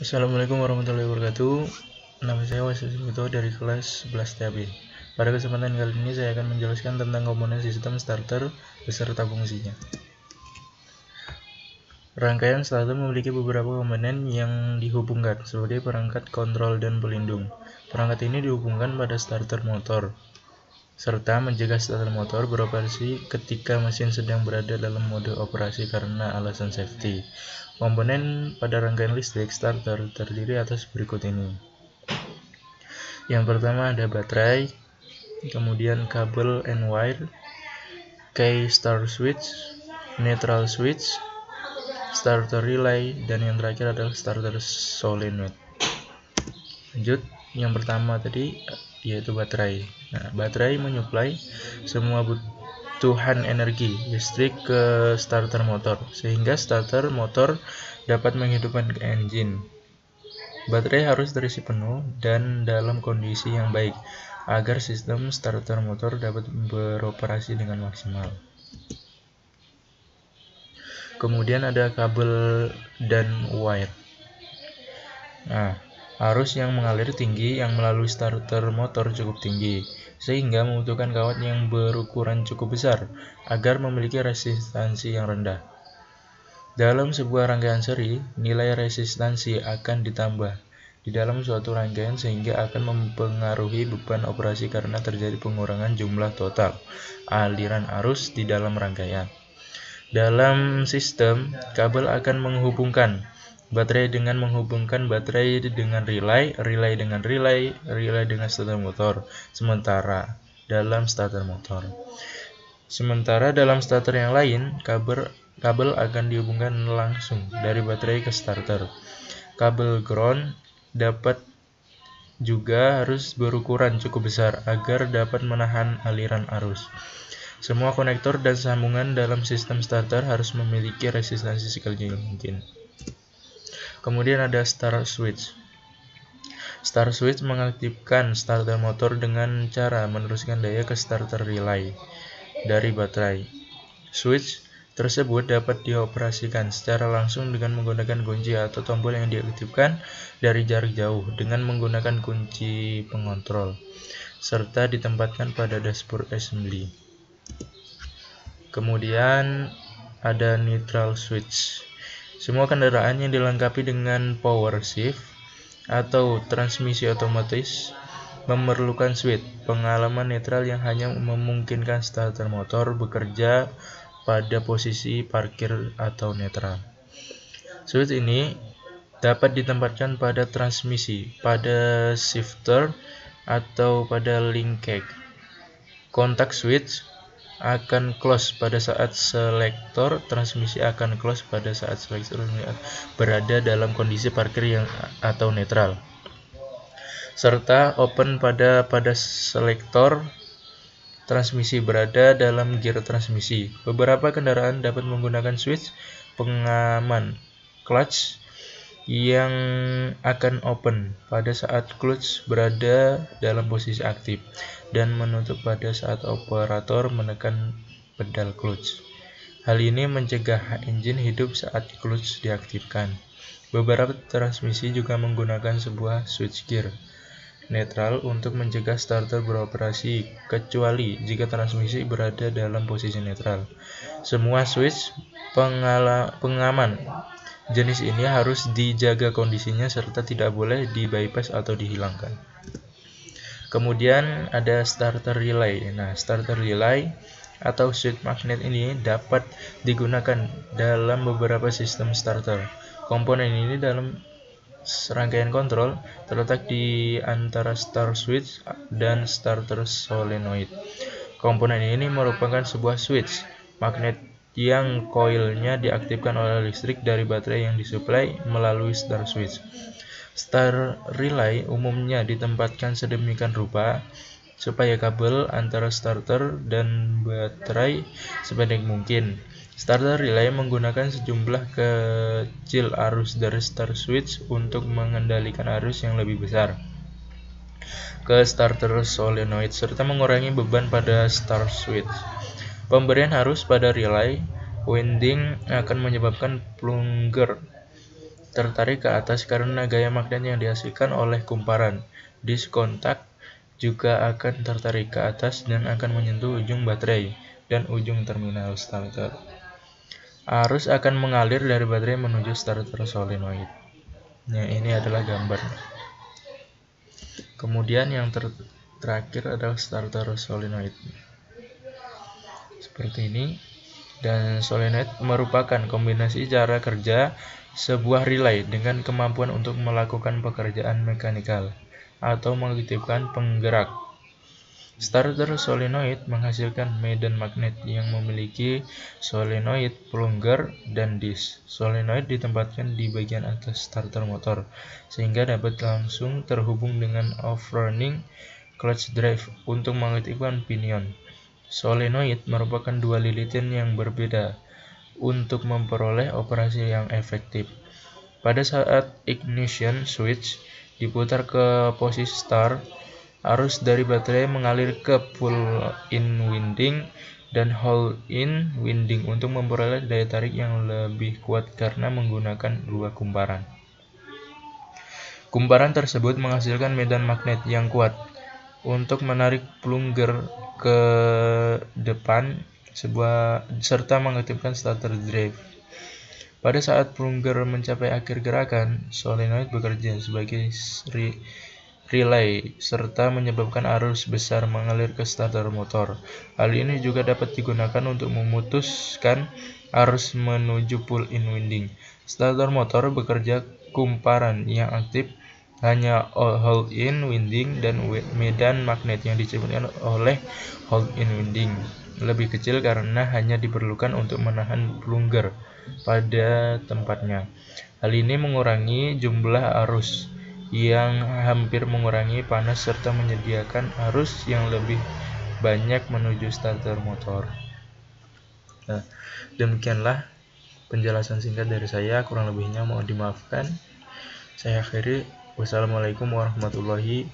Assalamualaikum warahmatullahi wabarakatuh. Nama saya Wasisuto dari kelas 11 TAB. Pada kesempatan kali ini saya akan menjelaskan tentang komponen sistem starter beserta fungsinya. Rangkaian starter memiliki beberapa komponen yang dihubungkan sebagai perangkat kontrol dan pelindung. Perangkat ini dihubungkan pada starter motor serta mencegah starter motor beroperasi ketika mesin sedang berada dalam mode operasi karena alasan safety. Komponen pada rangkaian listrik starter terdiri atas berikut ini. Yang pertama ada baterai, kemudian kabel and wire, key start switch, neutral switch, starter relay, dan yang terakhir adalah starter solenoid. Lanjut, yang pertama tadi yaitu baterai. Nah, baterai menyuplai semua kebutuhan energi listrik ke starter motor sehingga starter motor dapat menghidupkan engine. Baterai harus terisi penuh dan dalam kondisi yang baik agar sistem starter motor dapat beroperasi dengan maksimal. Kemudian ada kabel dan wire. Nah, arus yang mengalir tinggi yang melalui starter motor cukup tinggi, sehingga membutuhkan kawat yang berukuran cukup besar agar memiliki resistansi yang rendah. Dalam sebuah rangkaian seri, nilai resistansi akan ditambah di dalam suatu rangkaian sehingga akan mempengaruhi beban operasi karena terjadi pengurangan jumlah total aliran arus di dalam rangkaian. Dalam sistem, kabel akan menghubungkan baterai dengan menghubungkan baterai dengan relay, relay dengan relay, relay dengan starter motor. Sementara dalam starter yang lain, kabel akan dihubungkan langsung dari baterai ke starter. Kabel ground harus berukuran cukup besar agar dapat menahan aliran arus. Semua konektor dan sambungan dalam sistem starter harus memiliki resistansi sekecil mungkin. Kemudian ada start switch. Start switch mengaktifkan starter motor dengan cara meneruskan daya ke starter relay dari baterai. Switch tersebut dapat dioperasikan secara langsung dengan menggunakan kunci atau tombol yang diaktifkan dari jarak jauh dengan menggunakan kunci pengontrol serta ditempatkan pada dashboard assembly. Kemudian ada neutral switch. Semua kendaraan yang dilengkapi dengan power shift atau transmisi otomatis memerlukan switch pengalaman netral yang hanya memungkinkan starter motor bekerja pada posisi parkir atau netral. Switch ini dapat ditempatkan pada transmisi, pada shifter, atau pada linkage. Kontak switch akan close pada saat selektor transmisi akan close pada saat selektor berada dalam kondisi parkir atau netral, serta open pada selektor transmisi berada dalam gear transmisi. Beberapa kendaraan dapat menggunakan switch pengaman clutch yang akan open pada saat clutch berada dalam posisi aktif dan menutup pada saat operator menekan pedal clutch. Hal ini mencegah engine hidup saat clutch diaktifkan. Beberapa transmisi juga menggunakan sebuah switchgear netral untuk mencegah starter beroperasi kecuali jika transmisi berada dalam posisi netral. Semua switch pengaman jenis ini harus dijaga kondisinya serta tidak boleh di-bypass atau dihilangkan. Kemudian ada starter relay. Nah, starter relay atau switch magnet ini dapat digunakan dalam beberapa sistem starter. Komponen ini dalam rangkaian kontrol terletak di antara start switch dan starter solenoid. Komponen ini merupakan sebuah switch magnet yang koilnya diaktifkan oleh listrik dari baterai yang disuplai melalui start switch. Start relay umumnya ditempatkan sedemikian rupa supaya kabel antara starter dan baterai sependek mungkin. Starter relay menggunakan sejumlah kecil arus dari start switch untuk mengendalikan arus yang lebih besar ke starter solenoid serta mengurangi beban pada start switch. Pemberian arus pada relay winding akan menyebabkan plunger tertarik ke atas karena gaya magnet yang dihasilkan oleh kumparan. Disk kontak juga akan tertarik ke atas dan akan menyentuh ujung baterai dan ujung terminal starter. Arus akan mengalir dari baterai menuju starter solenoid. Nah, ini adalah gambar. Kemudian yang terakhir adalah starter solenoid. Seperti ini. Dan solenoid merupakan kombinasi cara kerja sebuah relay dengan kemampuan untuk melakukan pekerjaan mekanikal atau mengaktifkan penggerak. Starter solenoid menghasilkan medan magnet yang memiliki solenoid, plunger, dan disk. Solenoid ditempatkan di bagian atas starter motor sehingga dapat langsung terhubung dengan off-running clutch drive untuk mengaktifkan pinion. Solenoid merupakan dua lilin yang berbeda untuk memperoleh operasi yang efektif. Pada saat ignition switch diputar ke posisi start, arus dari baterai mengalir ke pull-in winding dan hold-in winding untuk memperoleh daya tarik yang lebih kuat karena menggunakan dua kumparan. Kumparan tersebut menghasilkan medan magnet yang kuat untuk menarik plunger ke depan serta mengaktifkan starter drive. Pada saat plunger mencapai akhir gerakan, solenoid bekerja sebagai relay serta menyebabkan arus besar mengalir ke starter motor. Hal ini juga dapat digunakan untuk memutuskan arus menuju pull-in winding. Starter motor bekerja kumparan yang aktif hanya hold-in winding dan medan magnet yang diciptakan oleh hold-in winding lebih kecil karena hanya diperlukan untuk menahan plunger pada tempatnya. Hal ini mengurangi jumlah arus yang hampir mengurangi panas serta menyediakan arus yang lebih banyak menuju starter motor. Nah, demikianlah penjelasan singkat dari saya, kurang lebihnya mohon dimaafkan. Saya akhiri. Wassalamualaikum warahmatullahi